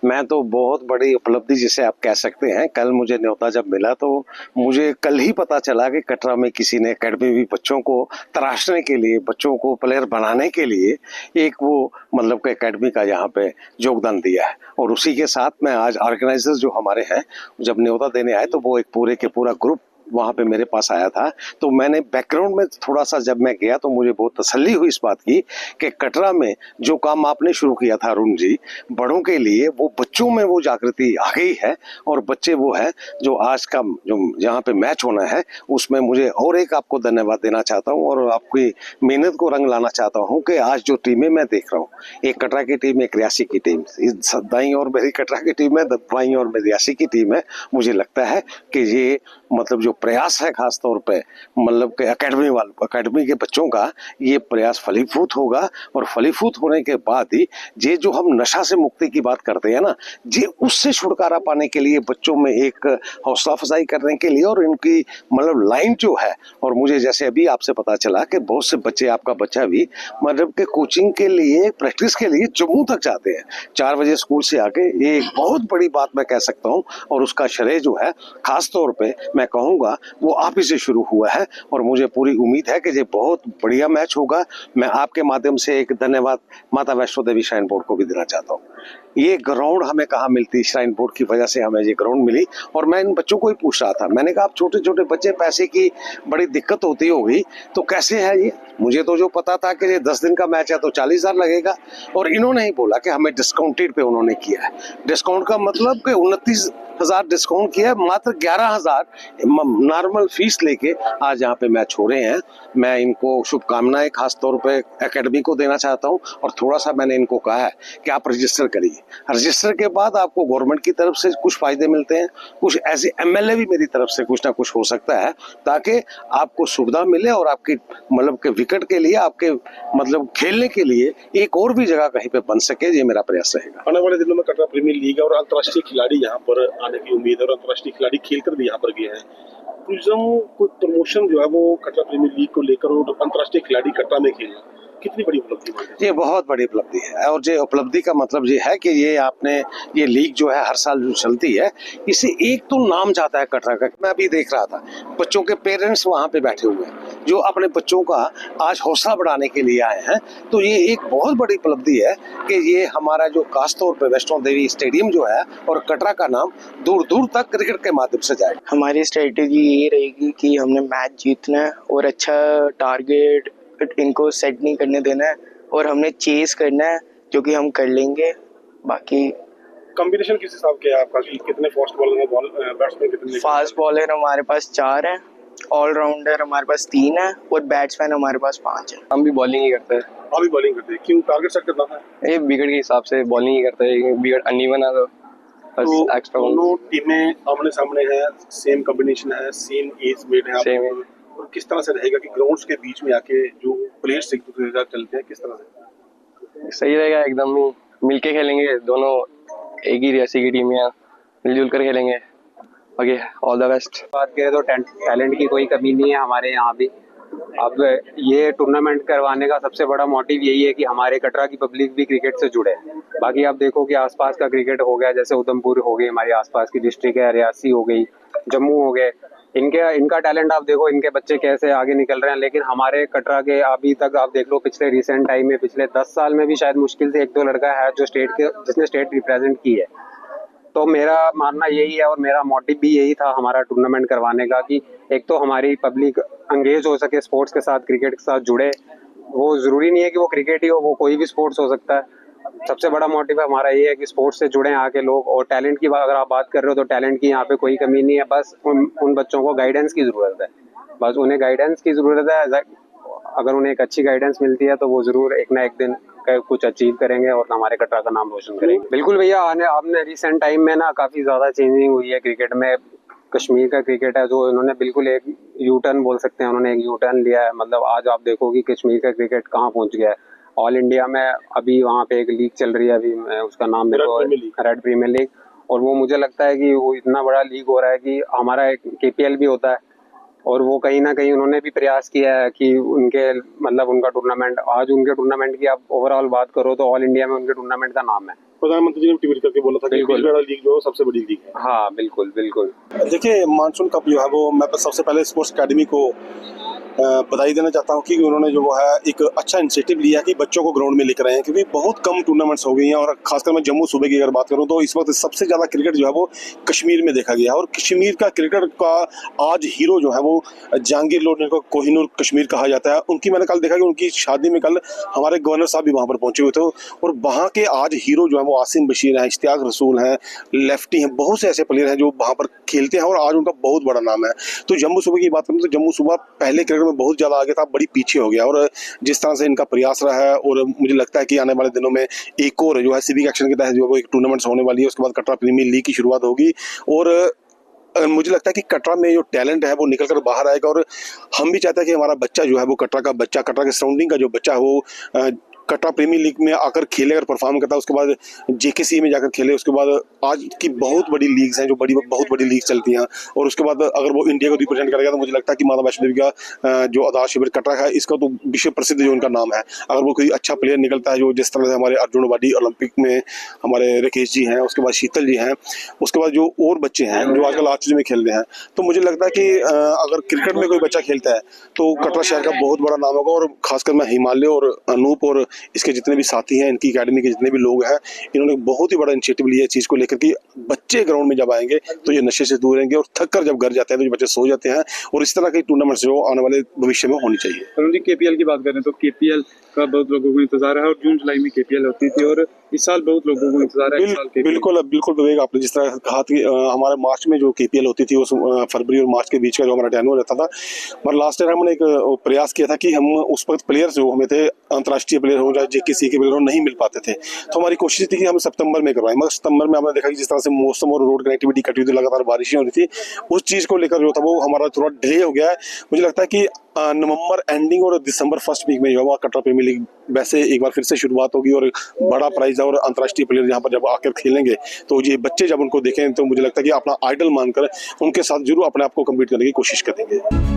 मैं तो बहुत बड़ी उपलब्धि जिसे आप कह सकते हैं, कल मुझे न्योता जब मिला तो मुझे कल ही पता चला कि कटरा में किसी ने एकेडमी भी बच्चों को तराशने के लिए, बच्चों को प्लेयर बनाने के लिए एक वो मतलब कि एकेडमी का यहाँ पे योगदान दिया है। और उसी के साथ में आज ऑर्गेनाइजर्स जो हमारे हैं, जब न्योता देने आए तो वो एक पूरे के पूरा ग्रुप वहाँ पे मेरे पास आया था। तो मैंने बैकग्राउंड में थोड़ा सा जब मैं गया तो मुझे बहुत तसल्ली हुई इस बात की कि कटरा में जो काम आपने शुरू किया था अरुण जी, बड़ों के लिए, वो बच्चों में वो जागृति आ गई है। और बच्चे वो है जो आज का जो जहाँ पे मैच होना है उसमें मुझे और एक आपको धन्यवाद देना चाहता हूँ और आपकी मेहनत को रंग लाना चाहता हूँ कि आज जो टीमें मैं देख रहा हूँ, एक कटरा की टीम, एक रियासी की टीम, दाईं और मेरी कटरा की टीम है, बाईं और मेरी रियासी की टीम है। मुझे लगता है कि ये मतलब जो प्रयास है खास तौर पे मतलब कि एकेडमी के बच्चों का, ये प्रयास फलीभूत होगा। और फलीभूत होने के बाद ही ये जो हम नशा से मुक्ति की बात करते हैं ना, ये उससे छुटकारा पाने के लिए, बच्चों में एक हौसला अफजाई करने के लिए और इनकी मतलब लाइन जो है। और मुझे जैसे अभी आपसे पता चला कि बहुत से बच्चे, आपका बच्चा भी मतलब के कोचिंग के लिए, प्रैक्टिस के लिए जम्मू तक जाते हैं 4 बजे स्कूल से आके। ये एक बहुत बड़ी बात मैं कह सकता हूँ और उसका श्रेय जो है खास तौर पे मैं कहूँगा वो आप ही से शुरू हुआ है। और मुझे पूरी उम्मीद है कि ये बहुत बढ़िया मैच होगा। मैं आपके माध्यम से एक धन्यवाद माता वैष्णो देवी श्राइन बोर्ड को भी देना चाहता हूँ। ये ग्राउंड हमें कहाँ मिलती, श्राइन बोर्ड की वजह से हमें ये ग्राउंड मिली। और मैं इन बच्चों को ही पूछ रहा था, मैंने कहा आप छोटे छोटे बच्चे, पैसे की बड़ी दिक्कत होती होगी तो कैसे है ये? मुझे तो जो पता था कि ये 10 दिन का मैच है तो 40,000 लगेगा। और इन्होंने ही बोला कि हमें डिस्काउंटेड पे उन्होंने किया है। डिस्काउंट का मतलब कि 29,000 डिस्काउंट किया है, मात्र 11,000 नॉर्मल फीस लेके आज यहाँ पे मैच हो रहे हैं। मैं इनको शुभकामनाएं खास तौर पे एकेडमी को देना चाहता हूँ। और थोड़ा सा मैंने इनको कहा है कि आप रजिस्टर करिए, रजिस्टर के बाद आपको गवर्नमेंट की तरफ से कुछ फायदे मिलते हैं, कुछ ऐसे एमएलए भी मेरी तरफ से कुछ ना कुछ हो सकता है, ताकि आपको सुविधा मिले और आपकी मतलब के विकेट के लिए, आपके मतलब खेलने के लिए एक और भी जगह कहीं पे बन सके। ये मेरा प्रयास रहेगा। आने वाले दिनों में कटरा प्रीमियर लीग और अंतर्राष्ट्रीय खिलाड़ी यहाँ पर आने की उम्मीद है और अंतर्राष्ट्रीय खिलाड़ी खेलकर भी यहाँ पर गए हैं। टूरिज्म को प्रमोशन जो है वो कटरा प्रीमियर लीग को लेकर और अंतर्राष्ट्रीय खिलाड़ी कटरा में खेलना कितनी बड़ी उपलब्धि है? ये बहुत बड़ी उपलब्धि है। और ये उपलब्धि का मतलब ये है कि ये आपने ये लीग जो है हर साल जो चलती है, इससे एक तो नाम जाता है कटरा का। मैं अभी देख रहा था बच्चों के पेरेंट्स वहाँ पे बैठे हुए हैं जो अपने बच्चों का आज हौसला बढ़ाने के लिए आए हैं। तो ये एक बहुत बड़ी उपलब्धि है कि ये हमारा जो खास तौर पे वैष्णो देवी स्टेडियम जो है और कटरा का नाम दूर दूर तक क्रिकेट के माध्यम से जाएगा। हमारी स्ट्रेटेजी ये रहेगी कि हमने मैच जीतना है और अच्छा टारगेट इनको सेट नहीं करने देना है और हमने चेस करना है, जो कि हम कर लेंगे। बाकी कॉम्बिनेशन किस हिसाब के है आपका? कितने फास्ट बॉलर हैं, बैट्समैन कितने? फास्ट बॉलर हमारे पास 4 हैं, ऑलराउंडर हमारे पास 3 है और बैट्समैन हमारे पास 5 है। हम भी बॉलिंग ही करते हैं। हम भी बॉलिंग करते हैं। क्यों टारगेट सेट करना है? ये विकेट के हिसाब से बॉलिंग ही करते हैं। विकेट अनइवन है तो बस एक्स्ट्रा। दोनों टीमें आमने सामने हैं, सेम कॉम्बिनेशन है, सेम एज मेट है, सेम है। और किस तरह से रहेगा कि ग्राउंड्स के बीच में आके जो प्लेयर्स एक दूसरे के साथ चलते हैं, किस तरह से सही रहेगा? एकदम ही मिलके खेलेंगे, दोनों एक ही रियासी की टीम है, मिलजुल कर खेलेंगे। Okay, all the best. बात करें तो टैलेंट की कोई कमी नहीं है हमारे यहाँ भी। अब ये टूर्नामेंट करवाने का सबसे बड़ा मोटिव यही है कि हमारे कटरा की पब्लिक भी क्रिकेट से जुड़े। बाकी आप देखो कि आसपास का क्रिकेट हो गया, जैसे उधमपुर हो गई, हमारे आसपास की डिस्ट्रिक्ट है, रियासी हो गई, जम्मू हो गए, इनका टैलेंट आप देखो, इनके बच्चे कैसे आगे निकल रहे हैं। लेकिन हमारे कटरा के अभी तक आप देख लो, पिछले रिसेंट टाइम में, पिछले 10 साल में भी शायद मुश्किल से 1-2 लड़का है जो जिसने स्टेट रिप्रेजेंट की है। तो मेरा मानना यही है और मेरा मोटिव भी यही था हमारा टूर्नामेंट करवाने का, कि एक तो हमारी पब्लिक एंगेज हो सके स्पोर्ट्स के साथ, क्रिकेट के साथ जुड़े। वो जरूरी नहीं है कि वो क्रिकेट ही हो, वो कोई भी स्पोर्ट्स हो सकता है। सबसे बड़ा मोटिव हमारा ये है कि स्पोर्ट्स से जुड़े आके लोग। और टैलेंट की अगर आप बात कर रहे हो तो टैलेंट की यहाँ पे कोई कमी नहीं है, बस उन बच्चों को गाइडेंस की जरूरत है। बस उन्हें गाइडेंस की जरूरत है। अगर उन्हें एक अच्छी गाइडेंस मिलती है तो वो जरूर एक ना एक दिन कुछ अचीव करेंगे और हमारे कटरा का नाम रोशन करेंगे। बिल्कुल भैया, आपने रिसेंट टाइम में ना काफी ज्यादा चेंजिंग हुई है क्रिकेट में। कश्मीर का क्रिकेट है जो इन्होंने बिल्कुल एक यू टर्न बोल सकते हैं, उन्होंने एक यू टर्न लिया है। मतलब आज आप देखो कि कश्मीर का क्रिकेट कहाँ पहुंच गया है। ऑल इंडिया में अभी वहाँ पे एक लीग चल रही है, अभी उसका नाम मेरे को रेड प्रीमियर लीग। और वो मुझे लगता है कि वो इतना बड़ा लीग हो रहा है कि हमारा एक KPL भी होता है। और वो कहीं ना कहीं उन्होंने भी प्रयास किया है कि उनके मतलब उनका टूर्नामेंट, आज उनके टूर्नामेंट की आप ओवरऑल बात करो तो ऑल इंडिया में उनके टूर्नामेंट का नाम है। प्रधानमंत्री जी ने ट्वीट करके बोला था कि बिल्कुल। बिजली वाला लीग जो है वो सबसे बड़ी लीग है। हाँ बिल्कुल बिल्कुल। देखिए मानसून कप जो है वो मैं सबसे पहले स्पोर्ट्स अकेडमी को बधाई देना चाहता हूँ कि उन्होंने जो है एक अच्छा इनिशिएटिव लिया कि बच्चों को ग्राउंड में लेकर आए हैं, क्योंकि बहुत कम टूर्नामेंट्स हो गई हैं। और खासकर मैं जम्मू सूबे की अगर बात करूँ तो इस वक्त सबसे ज़्यादा क्रिकेट जो है वो कश्मीर में देखा गया है। और कश्मीर का क्रिकेट का आज हीरो जो है वो जहांगीर लोड, जिनको कोहिनूर कश्मीर कहा जाता है, उनकी मैंने कल देखा कि उनकी शादी में कल हमारे गवर्नर साहब भी वहाँ पर पहुंचे हुए थे। और वहाँ के आज हीरो जो है वो आसिम बशीर हैं, इश्तियाक रसूल हैं, लेफ्टी हैं, बहुत से ऐसे प्लेयर हैं जो वहाँ पर खेलते हैं और आज उनका बहुत बड़ा नाम है। तो जम्मू सूबे की बात करूँ तो जम्मू सूबा पहले क्रिकेट में बहुत ज़्यादा आगे था, बड़ी पीछे हो गया। और जिस तरह से इनका प्रयास रहा है, और मुझे लगता है कि आने वाले दिनों में एक और जो है सिविक एक्शन के तहत जो है वो एक टूर्नामेंट्स होने वाली है। उसके बाद कटरा प्रीमियर लीग की शुरुआत होगी और मुझे लगता है कि कटरा में जो टैलेंट है वो निकल कर बाहर आएगा। और हम भी चाहते हैं कि हमारा बच्चा जो है वो कटरा का बच्चा, कटरा के सराउंडिंग का जो बच्चा है वो कटरा प्रीमियर लीग में आकर खेले, अगर परफॉर्म करता है, उसके बाद जेकेसी में जाकर खेले, उसके बाद आज की बहुत बड़ी लीग्स हैं जो बहुत बड़ी लीग चलती हैं, और उसके बाद अगर वो इंडिया को रिप्रेजेंट करेगा तो मुझे लगता है कि माता वैष्णो देवी का जो आधार शिविर कटरा है, इसका तो विश्व प्रसिद्ध जो उनका नाम है। अगर वो कोई अच्छा प्लेयर निकलता है, जो जिस तरह से हमारे अर्जुन वाडी ओलंपिक में हमारे राकेश जी हैं, उसके बाद शीतल जी हैं, उसके बाद जो और बच्चे हैं जो आजकल आर्चरी में खेल रहे हैं, तो मुझे लगता है कि अगर क्रिकेट में कोई बच्चा खेलता है तो कटरा शहर का बहुत बड़ा नाम होगा। और खासकर मैं हिमालय और अनूप और इसके जितने भी साथी हैं, इनकी एकेडमी के जितने भी लोग हैं, इन्होंने बहुत ही बड़ा इनिशिएटिव लिया इस चीज़ को लेकर कि बच्चे ग्राउंड में जब आएंगे तो ये नशे से दूर रहेंगे, और थक कर जब घर जाते हैं तो ये बच्चे सो जाते हैं। और इस तरह के टूर्नामेंट्स जो आने वाले भविष्य में होनी चाहिए। अरुण जी, केपीएल की बात करें तो केपीएल का बहुत लोगों को इंतजार है, और जून जुलाई में केपीएल होती थी, और इस साल बहुत लोगों को इंतजार है। इस साल बिल्कुल विवेक, आपने जिस तरह कहा कि हमारे मार्च में जो केपीएल होती थी, उस फरवरी और मार्च के बीच का जो हमारा टर्न रहता था, मगर लास्ट ईयर हमने एक प्रयास किया था कि हम उस वक्त प्लेयर्स जो हमें थे, अंतर्राष्ट्रीय प्लेयर हो चाहे जेकेसी के प्लेयर हो, नहीं मिल पाते थे। तो हमारी कोशिश थी कि हम सितंबर में करवाएं, मगर सितंबर में हमने देखा कि जिस तरह से मौसम और रोड कनेक्टिविटी कटी हुई थी, लगातार बारिशें हो रही थी, उस चीज़ को लेकर जो था वो हमारा थोड़ा डिले हो गया है। मुझे लगता है कि नवंबर एंडिंग और दिसंबर फर्स्ट वीक में जो है कटरा प्रीमियर लीग वैसे एक बार फिर से शुरुआत होगी, और बड़ा प्राइज है, और अंतर्राष्ट्रीय प्लेयर यहाँ पर जब आकर खेलेंगे तो ये बच्चे जब उनको देखें तो मुझे लगता है कि अपना आइडल मानकर उनके साथ जरूर अपने आप को कम्पीट करने की कोशिश करेंगे।